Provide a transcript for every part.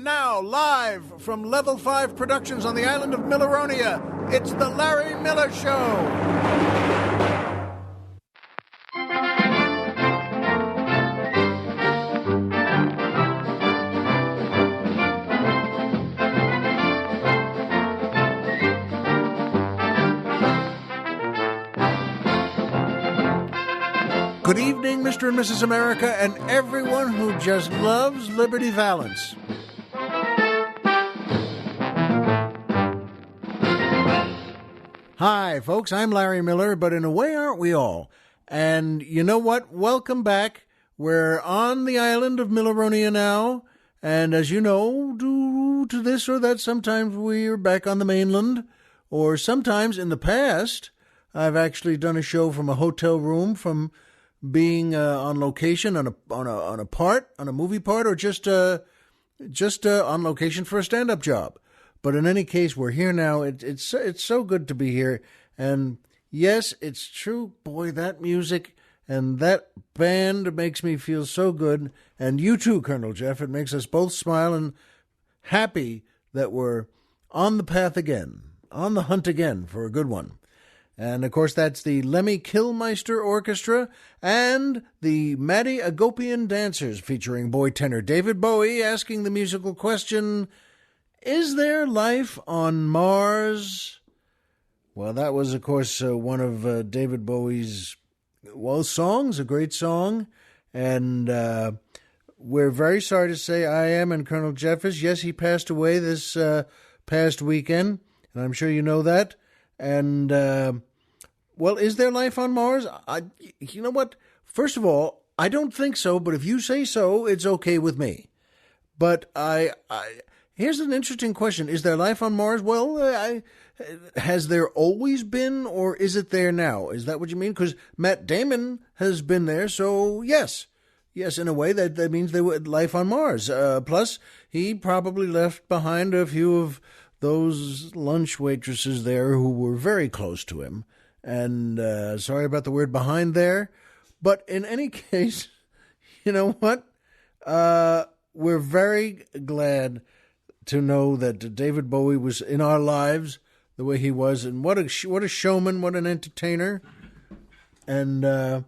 And now, live from Level 5 Productions on the island of Milleronia, it's The Larry Miller Show. Good evening, Mr. and Mrs. America, and everyone who just loves Liberty Valance. Hi, folks, I'm Larry Miller, but in a way, aren't we all? And you know what? Welcome back. We're on the island of Milleronia now, and as you know, due to this or that, sometimes we're back on the mainland, or sometimes in the past, I've actually done a show from a hotel room, from being on location on a movie part, or just on location for a stand-up job. But in any case, we're here now. It's so good to be here. And yes, it's true. Boy, that music and that band makes me feel so good. And you too, Colonel Jeff. It makes us both smile and happy that we're on the path again, on the hunt again for a good one. And, of course, that's the Lemmy Kilmister Orchestra and the Matty Agopian Dancers featuring boy tenor David Bowie asking the musical question, is there life on Mars? Well, that was, of course, one of David Bowie's, songs, a great song. And we're very sorry to say I am and Colonel Jeff is. Yes, he passed away this past weekend, and I'm sure you know that. And, well, is there life on Mars? You know what? First of all, I don't think so, but if you say so, it's okay with me. But here's an interesting question. Is there life on Mars? Well, has there always been, or is it there now? Is that what you mean? Because Matt Damon has been there, so yes. Yes, in a way, that means there was life on Mars. Plus, he probably left behind a few of those lunch waitresses there who were very close to him. And sorry about the word behind there. But in any case, you know what? We're very glad to know that David Bowie was in our lives the way he was. And what a showman, what an entertainer. And,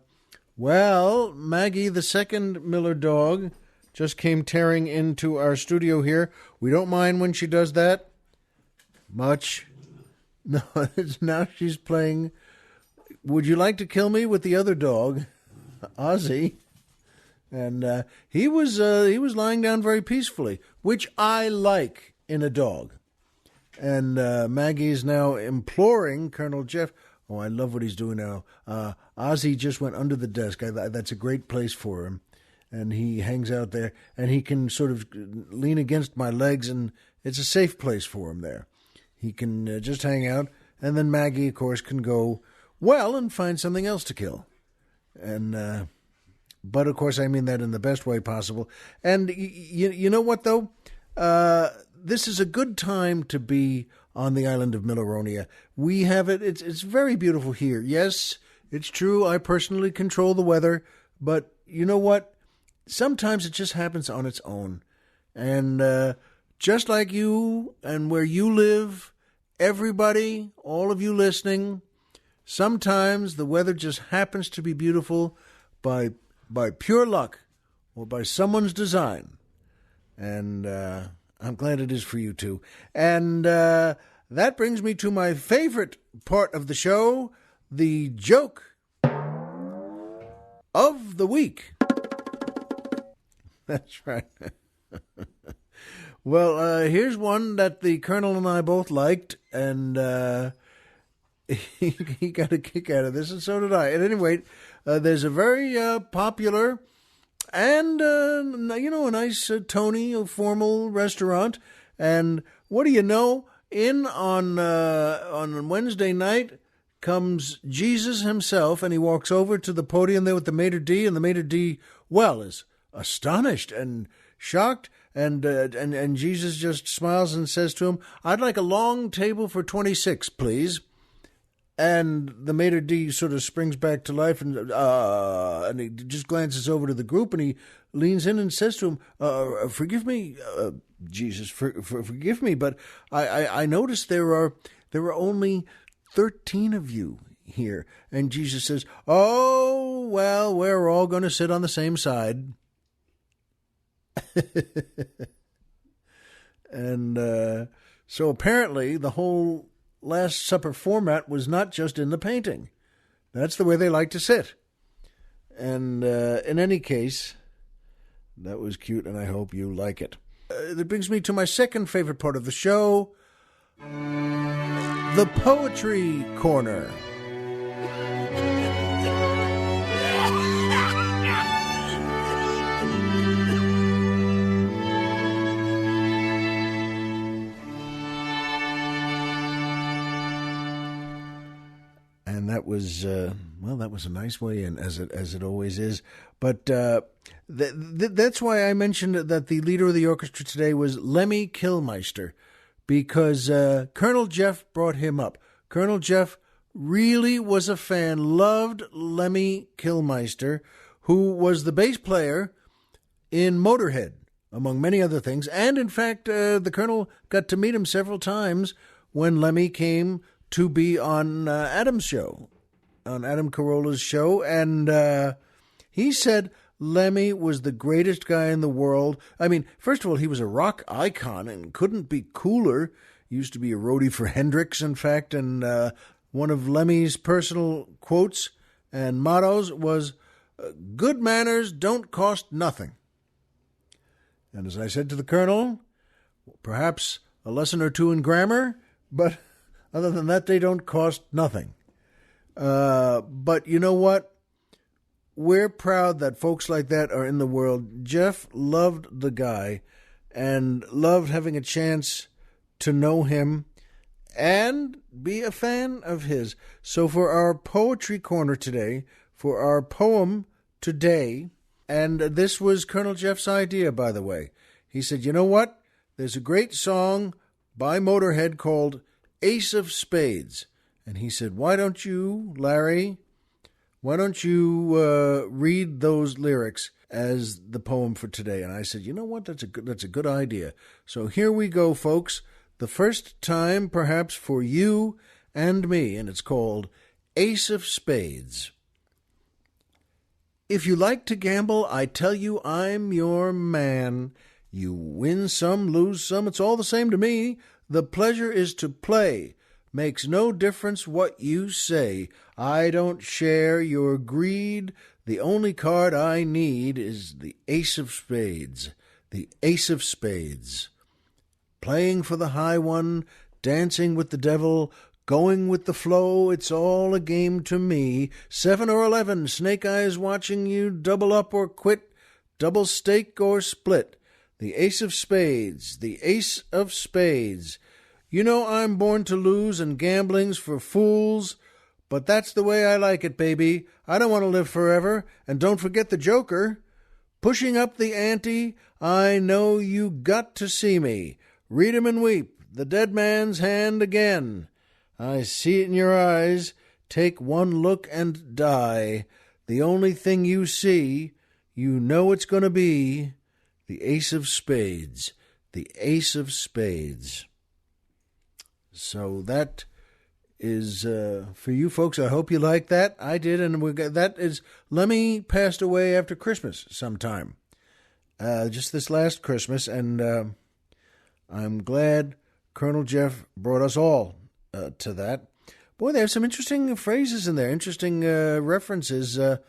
well, Maggie, the second Miller dog, just came tearing into our studio here. We don't mind when she does that. Much. No, now she's playing Would You Like to Kill Me with the other dog, Ozzy. And he was lying down very peacefully, which I like in a dog. And Maggie is now imploring Colonel Jeff. Oh, I love what he's doing now. Ozzy just went under the desk. That's a great place for him. And he hangs out there, and he can sort of lean against my legs, and it's a safe place for him there. He can just hang out, and then Maggie, of course, can go, well, and find something else to kill. And, but, of course, I mean that in the best way possible. And you know what, though? This is a good time to be on the island of Milleronia. We have it. It's very beautiful here. Yes, it's true. I personally control the weather. But you know what? Sometimes it just happens on its own. And just like you and where you live, everybody, all of you listening, sometimes the weather just happens to be beautiful by pure luck or by someone's design. And I'm glad it is for you too. And that brings me to my favorite part of the show, the joke of the week. That's right. Well, here's one that the Colonel and I both liked, and he got a kick out of this, and so did I. At any rate, there's a very popular and, a nice Tony, formal restaurant. And what do you know? In on Wednesday night comes Jesus himself, and he walks over to the podium there with the maitre d', and the maitre d', well, is astonished and shocked. And Jesus just smiles and says to him, I'd like a long table for 26, please. And the maitre d' sort of springs back to life, and he just glances over to the group, and he leans in and says to him, "Forgive me, Jesus, forgive me, but I noticed there are only 13 of you here." And Jesus says, "Oh, well, we're all going to sit on the same side." And so apparently the whole Last Supper format was not just in the painting. That's the way they like to sit. And in any case, that was cute, and I hope you like it. That brings me to my second favorite part of the show, the Poetry Corner. And that was, that was a nice way in, as it always is. But that's why I mentioned that the leader of the orchestra today was Lemmy Kilmister, because Colonel Jeff brought him up. Colonel Jeff really was a fan, loved Lemmy Kilmister, who was the bass player in Motorhead, among many other things. And in fact, the Colonel got to meet him several times when Lemmy came to be on Adam's show, on Adam Carolla's show, and he said Lemmy was the greatest guy in the world. I mean, first of all, he was a rock icon and couldn't be cooler. He used to be a roadie for Hendrix, in fact, and one of Lemmy's personal quotes and mottos was, "Good manners don't cost nothing." And as I said to the Colonel, perhaps a lesson or two in grammar, but other than that, they don't cost nothing. But you know what? We're proud that folks like that are in the world. Jeff loved the guy and loved having a chance to know him and be a fan of his. So for our Poetry Corner today, for our poem today, and this was Colonel Jeff's idea, by the way. He said, you know what? There's a great song by Motorhead called Ace of Spades. And he said, why don't you, Larry, read those lyrics as the poem for today? And I said, you know what, that's a good idea. So here we go, folks. The first time, perhaps, for you and me, and it's called Ace of Spades. If you like to gamble, I tell you I'm your man. You win some, lose some, it's all the same to me. The pleasure is to play. Makes no difference what you say. I don't share your greed. The only card I need is the Ace of Spades. The Ace of Spades. Playing for the high one, dancing with the devil, going with the flow, it's all a game to me. 7 or 11, snake eyes watching you, double up or quit, double stake or split. The Ace of Spades, the Ace of Spades. You know I'm born to lose and gambling's for fools, but that's the way I like it, baby. I don't want to live forever, and don't forget the Joker. Pushing up the ante, I know you got to see me. Read 'em and weep, the dead man's hand again. I see it in your eyes. Take one look and die. The only thing you see, you know it's going to be the Ace of Spades. The Ace of Spades. So that is for you folks. I hope you like that. I did, and that is Lemmy passed away after Christmas sometime, just this last Christmas, and I'm glad Colonel Jeff brought us all to that. Boy, there's some interesting phrases in there, interesting references that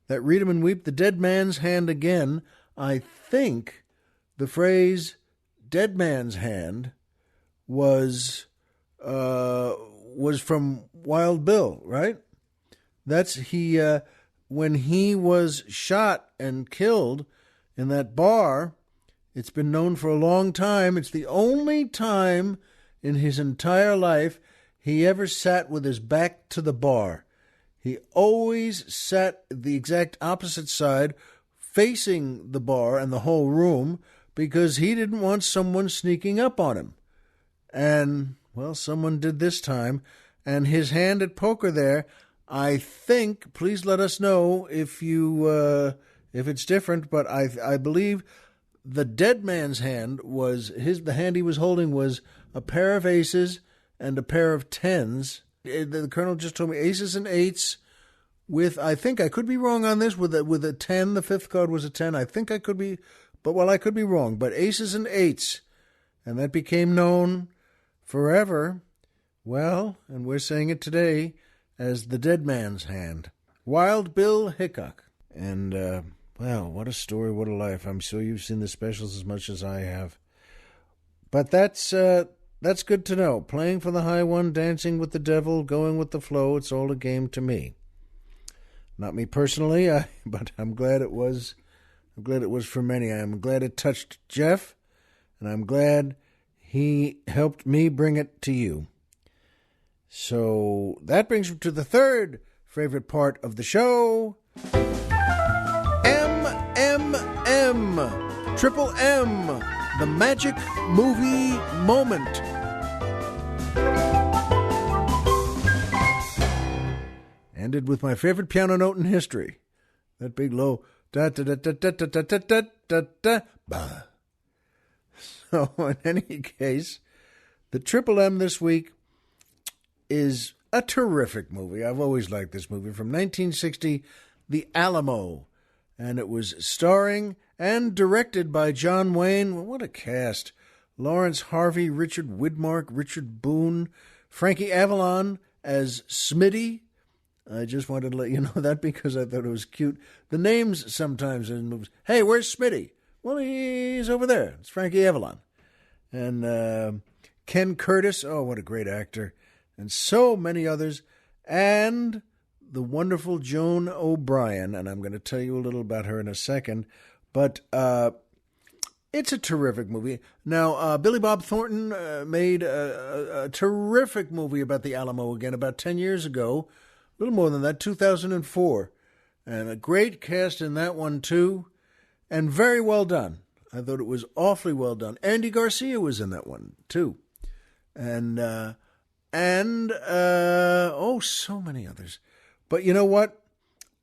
read 'em and weep. The dead man's hand again. I think the phrase "dead man's hand" was from Wild Bill, right? That's when he was shot and killed in that bar. It's been known for a long time. It's the only time in his entire life he ever sat with his back to the bar. He always sat the exact opposite side, facing the bar and the whole room, because he didn't want someone sneaking up on him. And, well, someone did this time. and his hand at poker there, I think, please let us know if it's different, but I believe the dead man's hand was the hand he was holding was a pair of aces and a pair of tens. The colonel just told me aces and eights with, I think I could be wrong on this, with a 10, the fifth card was a 10. I think I could be, I could be wrong, but aces and eights. And that became known forever, well, and we're saying it today, as the dead man's hand. Wild Bill Hickok. And, well, what a story, what a life. I'm sure you've seen the specials as much as I have. But that's good to know. Playing for the high one, dancing with the devil, going with the flow, it's all a game to me. Not me personally, but I'm glad it was. I'm glad it was for many. I'm glad it touched Jeff, and I'm glad he helped me bring it to you. So that brings me to the third favorite part of the show. Triple M, the magic movie moment. Ended with my favorite piano note in history. That big low da da da da da da da da da da da ba. So in any case, the Triple M this week is a terrific movie. I've always liked this movie. From 1960, The Alamo. And it was starring and directed by John Wayne. Well, what a cast. Lawrence Harvey, Richard Widmark, Richard Boone, Frankie Avalon as Smitty. I just wanted to let you know that because I thought it was cute. The names sometimes in movies. Hey, where's Smitty? Well, he's over there. It's Frankie Avalon. And Ken Curtis. Oh, what a great actor. And so many others. And the wonderful Joan O'Brien, and I'm going to tell you a little about her in a second, but it's a terrific movie. Now, Billy Bob Thornton made a terrific movie about the Alamo again about 10 years ago, a little more than that, 2004, and a great cast in that one too, and very well done. I thought it was awfully well done. Andy Garcia was in that one too, and so many others. But you know what?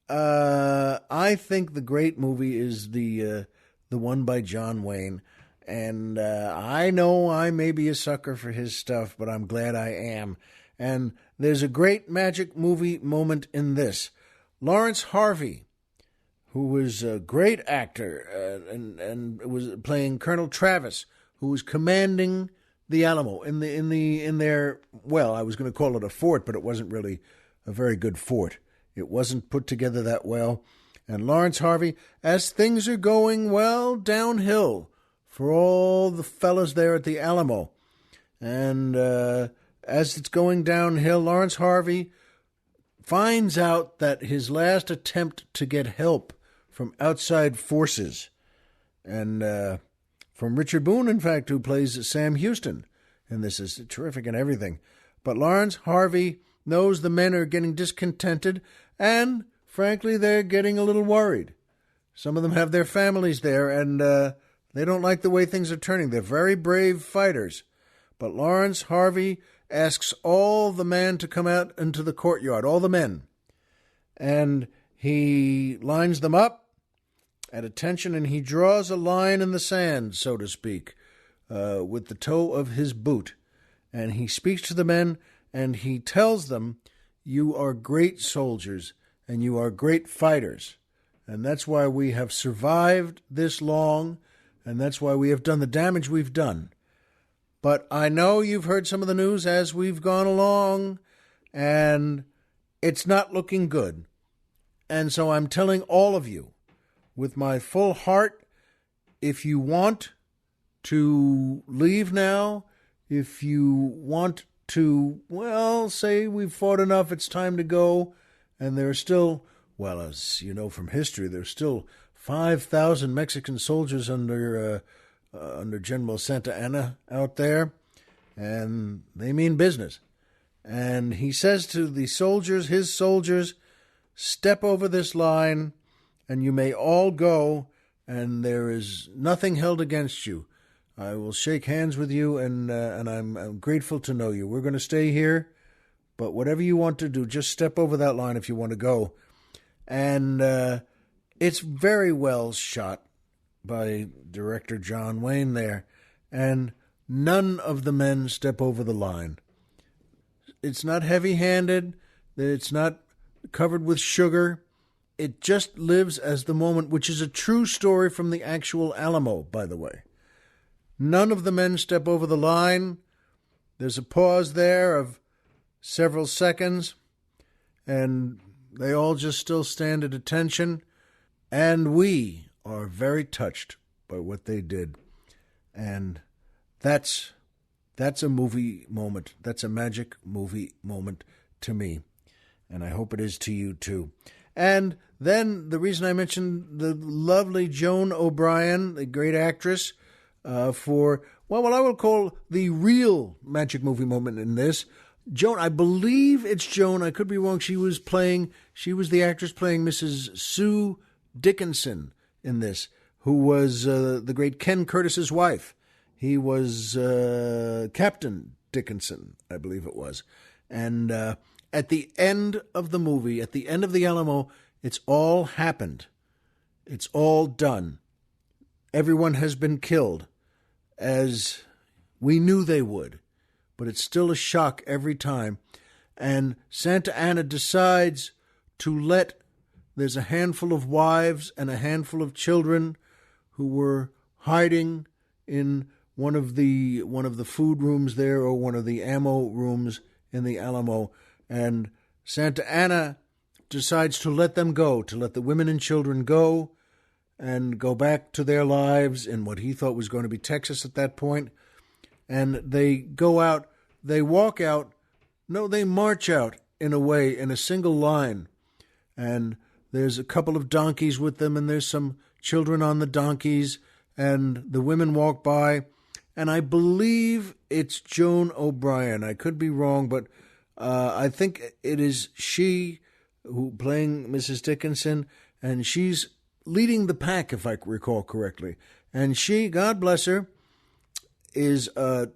I think the great movie is the one by John Wayne. And I know I may be a sucker for his stuff, but I'm glad I am. And there's a great magic movie moment in this. Lawrence Harvey, who was a great actor and was playing Colonel Travis, who was commanding the Alamo in their, well, I was going to call it a fort, but it wasn't really a very good fort. It wasn't put together that well. And Lawrence Harvey, as things are going, well, downhill for all the fellas there at the Alamo. And as it's going downhill, Lawrence Harvey finds out that his last attempt to get help from outside forces, and from Richard Boone, in fact, who plays Sam Houston, and this is terrific and everything. But Lawrence Harvey knows the men are getting discontented, and frankly, they're getting a little worried. Some of them have their families there, and they don't like the way things are turning. They're very brave fighters. But Lawrence Harvey asks all the men to come out into the courtyard, all the men. And he lines them up at attention, and he draws a line in the sand, so to speak, with the toe of his boot. And he speaks to the men, and he tells them, you are great soldiers, and you are great fighters. And that's why we have survived this long, and that's why we have done the damage we've done. But I know you've heard some of the news as we've gone along, and it's not looking good. And so I'm telling all of you, with my full heart, if you want to leave now, if you want to, well, say we've fought enough, it's time to go, and there are still, well, as you know from history, there's still 5,000 Mexican soldiers under General Santa Anna out there, and they mean business. And he says to the soldiers, his soldiers, step over this line, and you may all go, and there is nothing held against you. I will shake hands with you, and I'm grateful to know you. We're going to stay here, but whatever you want to do, just step over that line if you want to go. And it's very well shot by director John Wayne there, and none of the men step over the line. It's not heavy-handed, it's not covered with sugar. It just lives as the moment, which is a true story from the actual Alamo, by the way. None of the men step over the line. There's a pause there of several seconds, and they all just still stand at attention, and we are very touched by what they did. And that's a movie moment. That's a magic movie moment to me, and I hope it is to you too. And then the reason I mentioned the lovely Joan O'Brien, the great actress, for what I will call the real magic movie moment in this. Joan, I believe it's Joan. I could be wrong. She was the actress playing Mrs. Sue Dickinson in this, who was the great Ken Curtis's wife. He was Captain Dickinson, I believe it was. And at the end of the movie, at the end of the Alamo, it's all happened. It's all done. Everyone has been killed, as we knew they would. But it's still a shock every time. And Santa Anna decides to there's a handful of wives and a handful of children who were hiding in one of the food rooms there, or one of the ammo rooms in the Alamo. And Santa Anna decides to let them go, to let the women and children go and go back to their lives in what he thought was going to be Texas at that point. And they go out, they walk out, no, they march out in a way, in a single line. And there's a couple of donkeys with them, and there's some children on the donkeys, and the women walk by. And I believe it's Joan O'Brien. I could be wrong, but I think it is she who playing Mrs. Dickinson, and she's leading the pack, if I recall correctly. And she, God bless her, is, about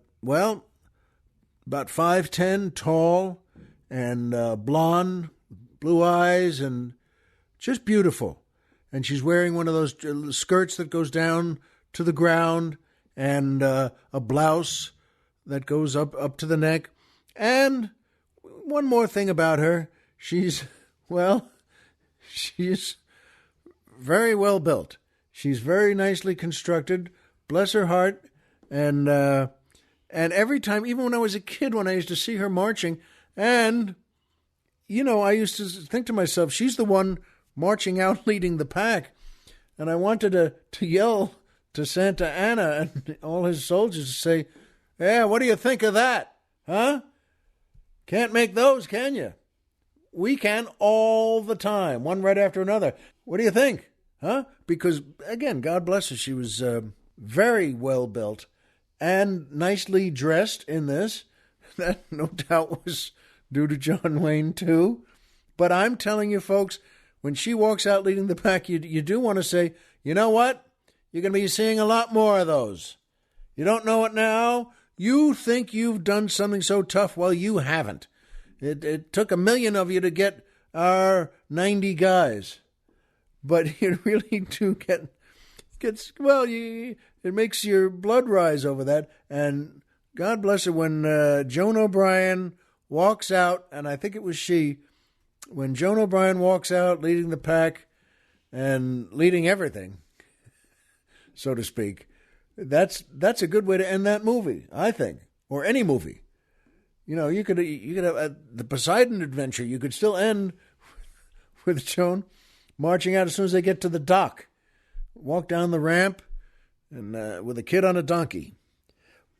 5'10", tall, and blonde, blue eyes, and just beautiful. And she's wearing one of those skirts that goes down to the ground, and a blouse that goes up to the neck. And one more thing about her, she's very well built. She's very nicely constructed, bless her heart. And every time, even when I was a kid, when I used to see her marching, and, I used to think to myself, she's the one marching out leading the pack. And I wanted to yell to Santa Anna and all his soldiers to say, "Yeah, what do you think of that? Huh? Can't make those, can you? We can all the time, one right after another. What do you think? Huh?" Because, again, God bless her, she was very well built and nicely dressed in this. That, no doubt, was due to John Wayne, too. But I'm telling you, folks, when she walks out leading the pack, you do want to say, you know what? You're going to be seeing a lot more of those. You don't know it now? You think you've done something so tough. Well, you haven't. It took 1 million of you to get our 90 guys. But you really do it makes your blood rise over that. And God bless her, when Joan O'Brien walks out, and I think it was she, when Joan O'Brien walks out leading the pack and leading everything, so to speak, that's a good way to end that movie, I think, or any movie. You could have the Poseidon Adventure. You could still end with Joan marching out as soon as they get to the dock, walk down the ramp, and with a kid on a donkey.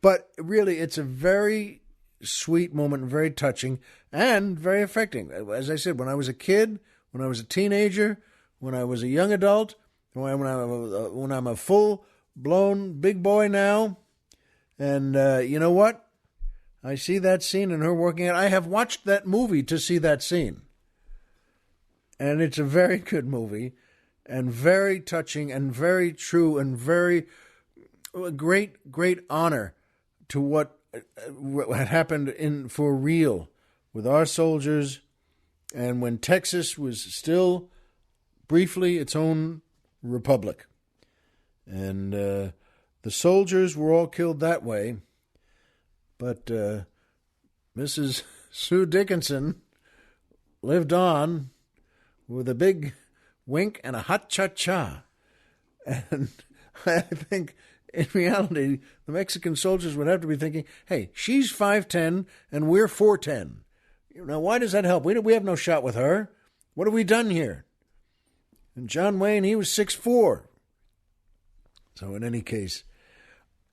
But really, it's a very sweet moment, very touching, and very affecting. As I said, when I was a kid, when I was a teenager, when I was a young adult, when I'm a full-blown big boy now, and you know what? I see that scene and her working out. I have watched that movie to see that scene. And it's a very good movie, and very touching, and very true, and very great honor to what had happened for real with our soldiers, and when Texas was still briefly its own republic. And the soldiers were all killed that way, but Mrs. Sue Dickinson lived on with a big wink and a hot cha-cha. And I think, in reality, the Mexican soldiers would have to be thinking, hey, she's 5'10", and we're 4'10". Now, why does that help? We have no shot with her. What have we done here? And John Wayne, he was 6'4". So in any case,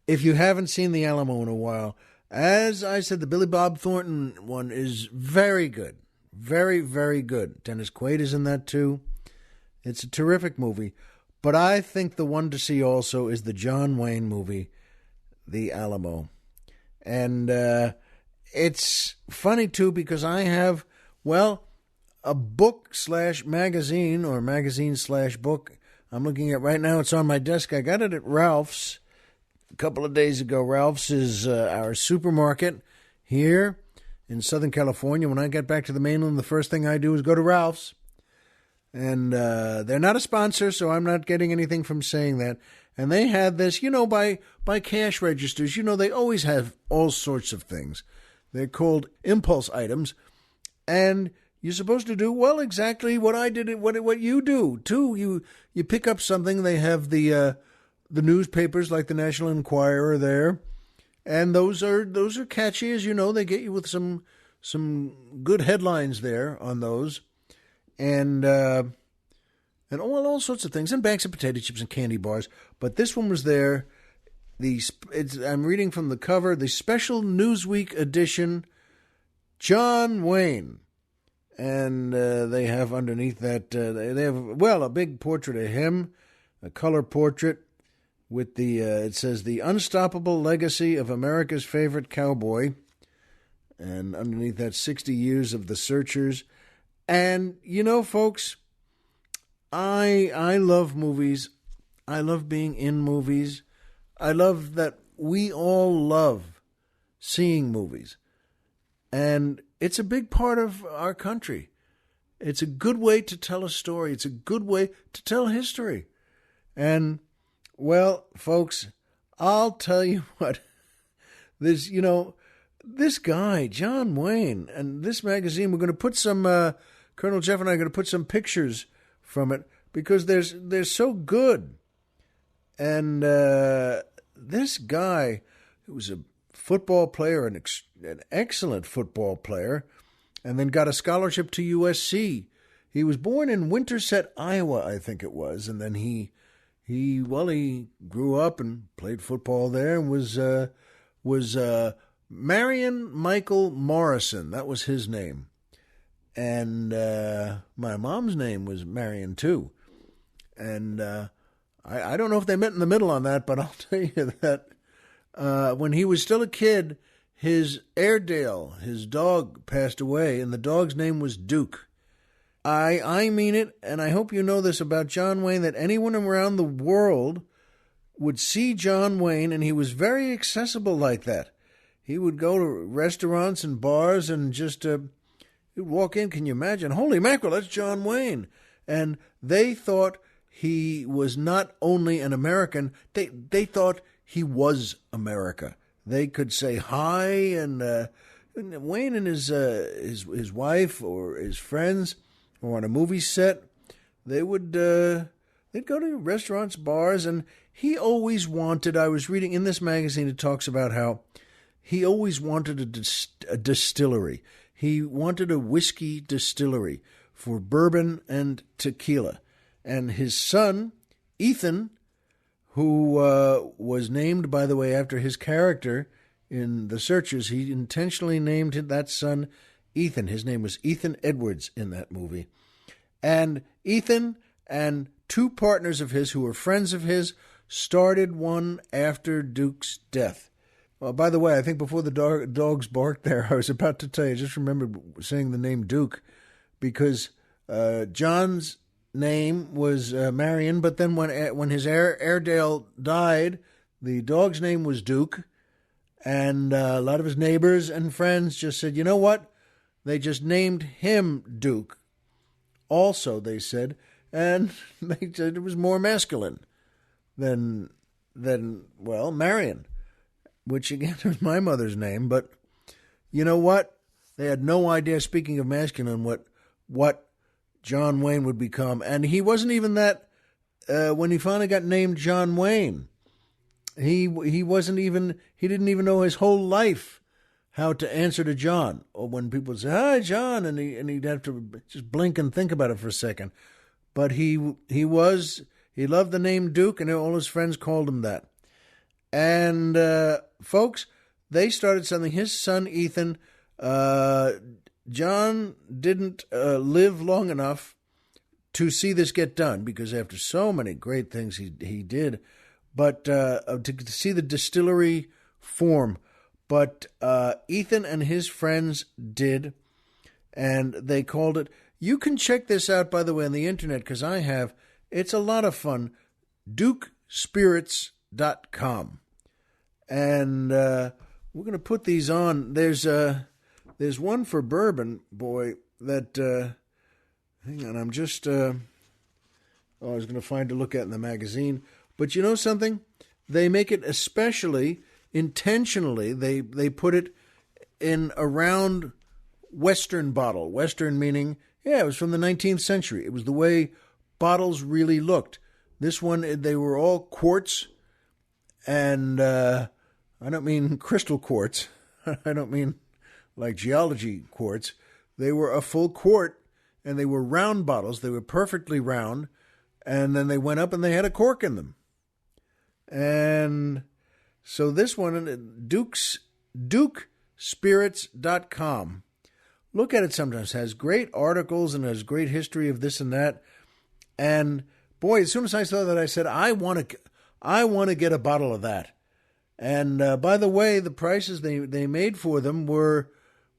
if you haven't seen The Alamo in a while, as I said, the Billy Bob Thornton one is very good. Very, very good. Dennis Quaid is in that too. It's a terrific movie. But I think the one to see also is the John Wayne movie, The Alamo. And it's funny too because I have, a book/magazine or magazine/book I'm looking at right now. It's on my desk. I got it at Ralph's a couple of days ago. Ralph's is our supermarket here in Southern California. When I get back to the mainland, the first thing I do is go to Ralph's. And they're not a sponsor, so I'm not getting anything from saying that. And they had this, by cash registers. They always have all sorts of things. They're called impulse items. And you're supposed to do, exactly what I did, what you do, too. You pick up something. They have the newspapers like the National Enquirer there. And those are catchy, as you know. They get you with some good headlines there on those. And all sorts of things, and bags of potato chips and candy bars. But this one was there. I'm reading from the cover, the special Newsweek edition, John Wayne. And they have underneath that, they have, a big portrait of him, a color portrait with it says, the unstoppable legacy of America's favorite cowboy. And underneath that, 60 years of the searchers. And, folks, I love movies. I love being in movies. I love that we all love seeing movies. And it's a big part of our country. It's a good way to tell a story. It's a good way to tell history. And, folks, I'll tell you what, this guy, John Wayne, and this magazine, we're going to put some... Colonel Jeff and I are going to put some pictures from it because they're so good. And this guy, who was a football player, an excellent football player, and then got a scholarship to USC. He was born in Winterset, Iowa, I think it was, and then he grew up and played football there and was Marion Michael Morrison. That was his name. And my mom's name was Marion, too. And I don't know if they met in the middle on that, but I'll tell you that when he was still a kid, his Airedale, his dog, passed away, and the dog's name was Duke. I mean it, and I hope you know this about John Wayne, that anyone around the world would see John Wayne, and he was very accessible like that. He would go to restaurants and bars and just... You'd walk in, can you imagine? Holy mackerel, that's John Wayne. And they thought he was not only an American, they thought he was America. They could say hi, and Wayne and his wife or his friends were on a movie set. They'd go to restaurants, bars, and he always wanted, I was reading in this magazine, it talks about how he always wanted a distillery. He wanted a whiskey distillery for bourbon and tequila. And his son, Ethan, who was named, by the way, after his character in The Searchers, he intentionally named that son Ethan. His name was Ethan Edwards in that movie. And Ethan and two partners of his who were friends of his started one after Duke's death. Well, by the way, I think before the dogs barked there, I was about to tell you, I just remembered saying the name Duke, because John's name was Marion, but then when his Airedale died, the dog's name was Duke, and a lot of his neighbors and friends just said, you know what, they just named him Duke. Also, they said, and they said it was more masculine than Marion, which again was my mother's name. But you know what? They had no idea, speaking of masculine, what John Wayne would become. And he wasn't even that, when he finally got named John Wayne, he didn't even know his whole life how to answer to John. Or when people would say, "Hi, John," and he'd have to just blink and think about it for a second. But he loved the name Duke, and all his friends called him that. And folks, they started something. His son Ethan, John didn't live long enough to see this get done, because after so many great things he did, but to see the distillery form. But Ethan and his friends did, and they called it. You can check this out, by the way, on the internet, because I have. It's a lot of fun. DukeSpirits.com. And we're going to put these on. There's one for bourbon, boy, that, hang on, I'm just, I was going to find to look at in the magazine. But you know something? They make it especially, intentionally, they put it in a round Western bottle. Western meaning, it was from the 19th century. It was the way bottles really looked. This one, they were all quartz, and I don't mean crystal quartz. I don't mean like geology quartz. They were a full quart, and they were round bottles. They were perfectly round, and then they went up and they had a cork in them. And so this one, DukeSpirits.com. Look at it sometimes. It has great articles and has great history of this and that. And boy, as soon as I saw that, I said, I want to get a bottle of that. And by the way, the prices they made for them were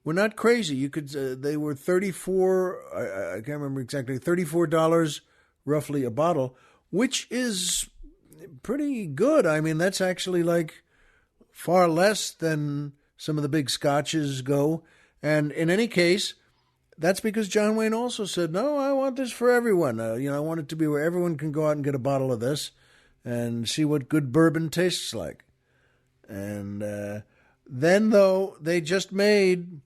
not crazy. You could they were $34. I can't remember exactly, $34 roughly a bottle, which is pretty good. I mean, that's actually like far less than some of the big scotches go. And in any case, that's because John Wayne also said, no, I want this for everyone. I want it to be where everyone can go out and get a bottle of this and see what good bourbon tastes like. And then, though, they just made,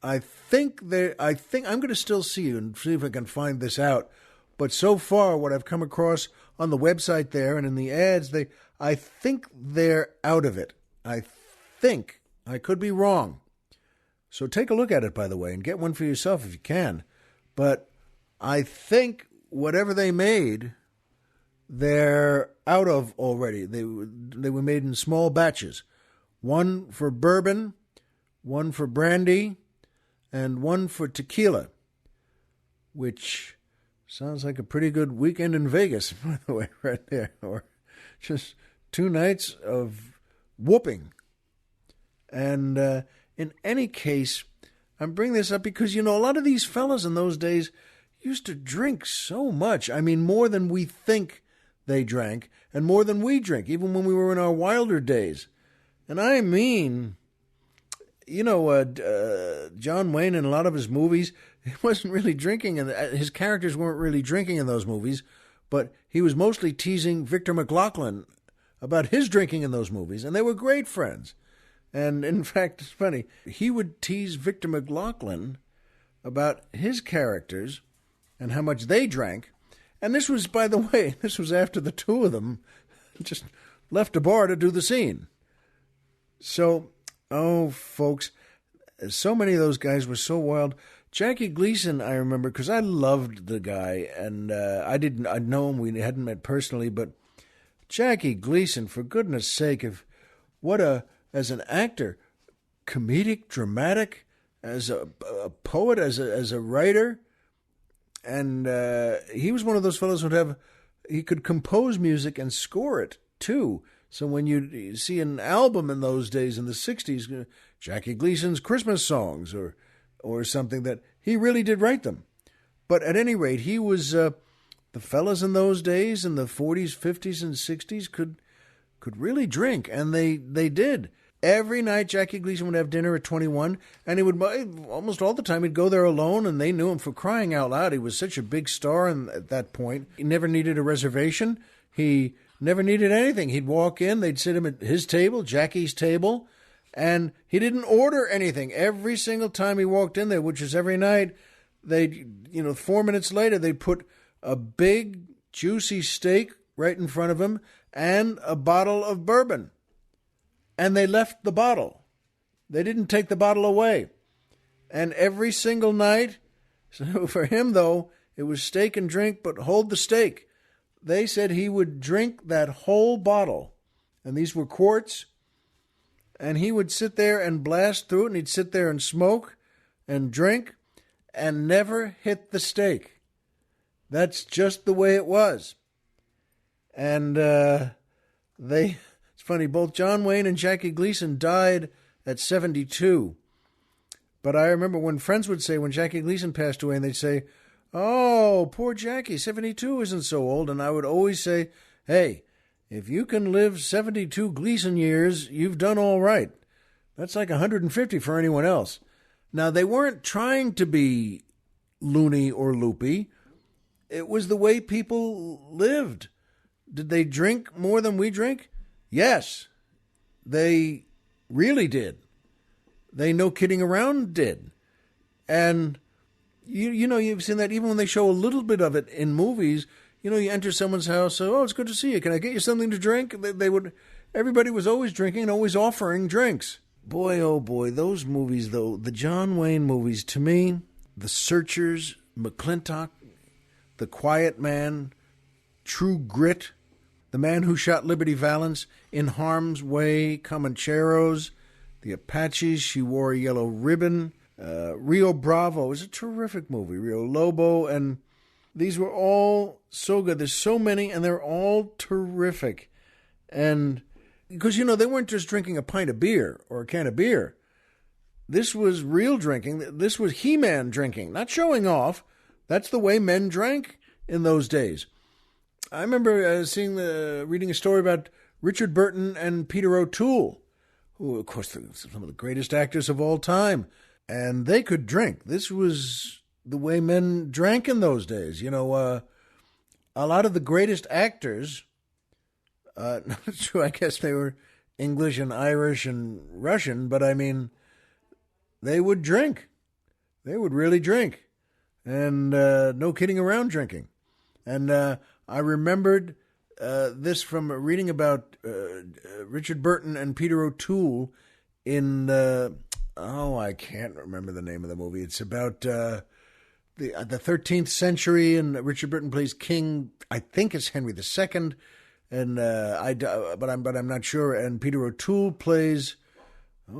I think I'm going to still see and see if I can find this out. But so far, what I've come across on the website there and in the ads, I think they're out of it. I think. I could be wrong. So take a look at it, by the way, and get one for yourself if you can. But I think whatever they made, they're out of already. They were made in small batches. One for bourbon, one for brandy, and one for tequila, which sounds like a pretty good weekend in Vegas, by the way, right there. Or just 2 nights of whooping. And in any case, I'm bringing this up because, a lot of these fellas in those days used to drink so much. I mean, more than we think they drank and more than we drink, even when we were in our wilder days. And I mean, John Wayne in a lot of his movies, he wasn't really drinking, and his characters weren't really drinking in those movies, but he was mostly teasing Victor McLaglen about his drinking in those movies, and they were great friends. And in fact, it's funny, he would tease Victor McLaglen about his characters and how much they drank. And this was, by the way, this was after the two of them just left a bar to do the scene. So, folks, so many of those guys were so wild. Jackie Gleason, I remember, because I loved the guy, and I'd know him, we hadn't met personally, but Jackie Gleason, for goodness sake, as an actor, comedic, dramatic, as a poet, as a writer, and he was one of those fellows he could compose music and score it too. So when you see an album in those days in the 60s, Jackie Gleason's Christmas songs or something, that he really did write them. But at any rate, he was the fellas in those days in the 40s, 50s, and 60s could really drink, and they did. Every night, Jackie Gleason would have dinner at 21, and he would, almost all the time, he'd go there alone, and they knew him for crying out loud. He was such a big star at that point. He never needed a reservation. He never needed anything. He'd walk in, they'd sit him at his table, Jackie's table, and he didn't order anything. Every single time he walked in there, which is every night, 4 minutes later, they'd put a big, juicy steak right in front of him and a bottle of bourbon. And they left the bottle. They didn't take the bottle away. And every single night, so for him, though, it was steak and drink, but hold the steak. They said he would drink that whole bottle. And these were quarts. And he would sit there and blast through it, and he'd sit there and smoke and drink and never hit the steak. That's just the way it was. And it's funny, both John Wayne and Jackie Gleason died at 72. But I remember when friends would say, when Jackie Gleason passed away, and they'd say, "Oh, poor Jackie, 72 isn't so old." And I would always say, "Hey, if you can live 72 Gleason years, you've done all right. That's like 150 for anyone else." Now, they weren't trying to be loony or loopy. It was the way people lived. Did they drink more than we drink? Yes, they really did. They, no kidding around, did. And, you've seen that even when they show a little bit of it in movies. You enter someone's house, "Oh, it's good to see you. Can I get you something to drink?" Everybody was always drinking and always offering drinks. Boy, oh boy, those movies, though, the John Wayne movies, to me, The Searchers, McClintock, The Quiet Man, True Grit, The Man Who Shot Liberty Valance, In Harm's Way, Comancheros, The Apaches, She Wore a Yellow Ribbon, Rio Bravo is a terrific movie, Rio Lobo, and these were all so good. There's so many, and they're all terrific. And because, they weren't just drinking a pint of beer or a can of beer. This was real drinking. This was He-Man drinking, not showing off. That's the way men drank in those days. I remember reading a story about Richard Burton and Peter O'Toole, who, of course, some of the greatest actors of all time. And they could drink. This was the way men drank in those days. A lot of the greatest actors, not sure, I guess they were English and Irish and Russian, but I mean, they would drink. They would really drink. And no kidding around drinking. And I remembered this from reading about Richard Burton and Peter O'Toole in, I can't remember the name of the movie. It's about the 13th century, and Richard Burton plays King, I think it's Henry II, and but I'm not sure. And Peter O'Toole plays,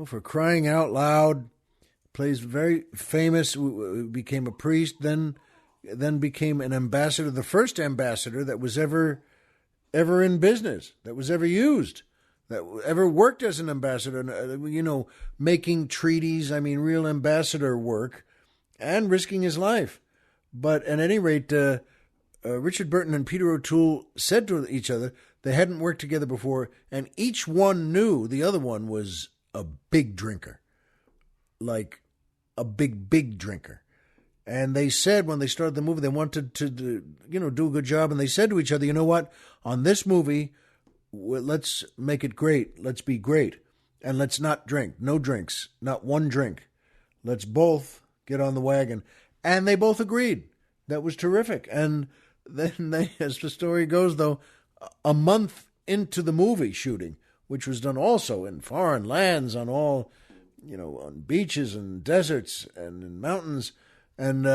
for crying out loud, plays very famous, became a priest, then became an ambassador, the first ambassador that was ever in business, that was ever used, that ever worked as an ambassador, making treaties, real ambassador work, and risking his life. But at any rate, Richard Burton and Peter O'Toole said to each other they hadn't worked together before, and each one knew the other one was a big drinker, like a big drinker. And they said when they started the movie, they wanted to do a good job, and they said to each other, "You know what? On this movie, let's make it great. Let's be great, and let's not drink. No drinks, not one drink. Let's both get on the wagon." And they both agreed. That was terrific. And then they, as the story goes, though, a month into the movie shooting, which was done also in foreign lands, on all, on beaches and deserts and in mountains. And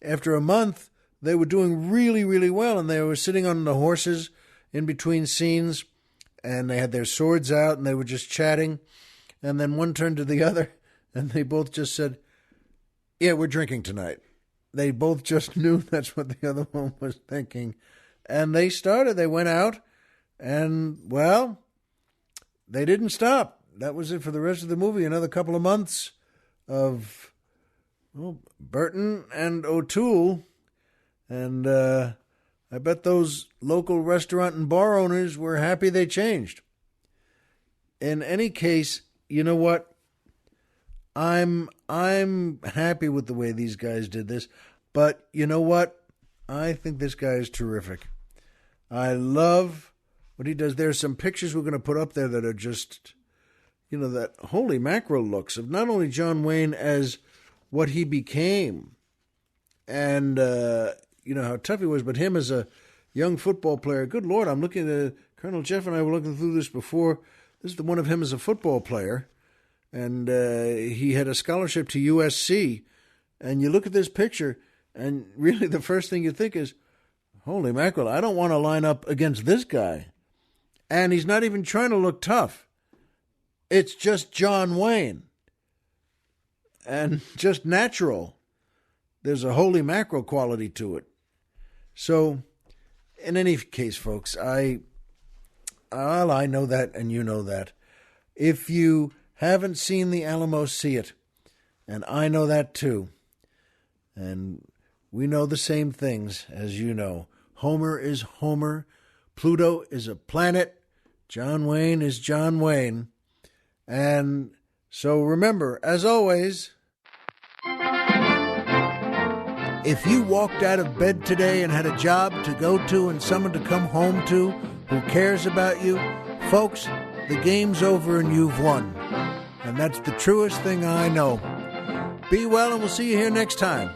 after a month, they were doing really, really well. And they were sitting on the horses in between scenes, and they had their swords out, and they were just chatting. And then one turned to the other, and they both just said, "Yeah, we're drinking tonight." They both just knew that's what the other one was thinking. And they went out, and, well, they didn't stop. That was it for the rest of the movie. Another couple of months of Burton and O'Toole. And I bet those local restaurant and bar owners were happy they changed. In any case, you know what? I'm happy with the way these guys did this. But you know what? I think this guy is terrific. I love what he does. There's some pictures we're going to put up there that are just, that holy mackerel looks of not only John Wayne as what he became and, how tough he was, but him as a young football player. Good Lord, I'm looking at Colonel Jeff and I were looking through this before. This is the one of him as a football player. And he had a scholarship to USC. And you look at this picture, and really the first thing you think is, holy mackerel, I don't want to line up against this guy. And he's not even trying to look tough. It's just John Wayne. And just natural. There's a holy mackerel quality to it. So, in any case, folks, I know that, and you know that. If you haven't seen the Alamo, see it. And I know that too. And we know the same things, as you know. Homer is Homer. Pluto is a planet. John Wayne is John Wayne. And so remember, as always, if you walked out of bed today and had a job to go to and someone to come home to who cares about you, folks, the game's over and you've won. And that's the truest thing I know. Be well, and we'll see you here next time.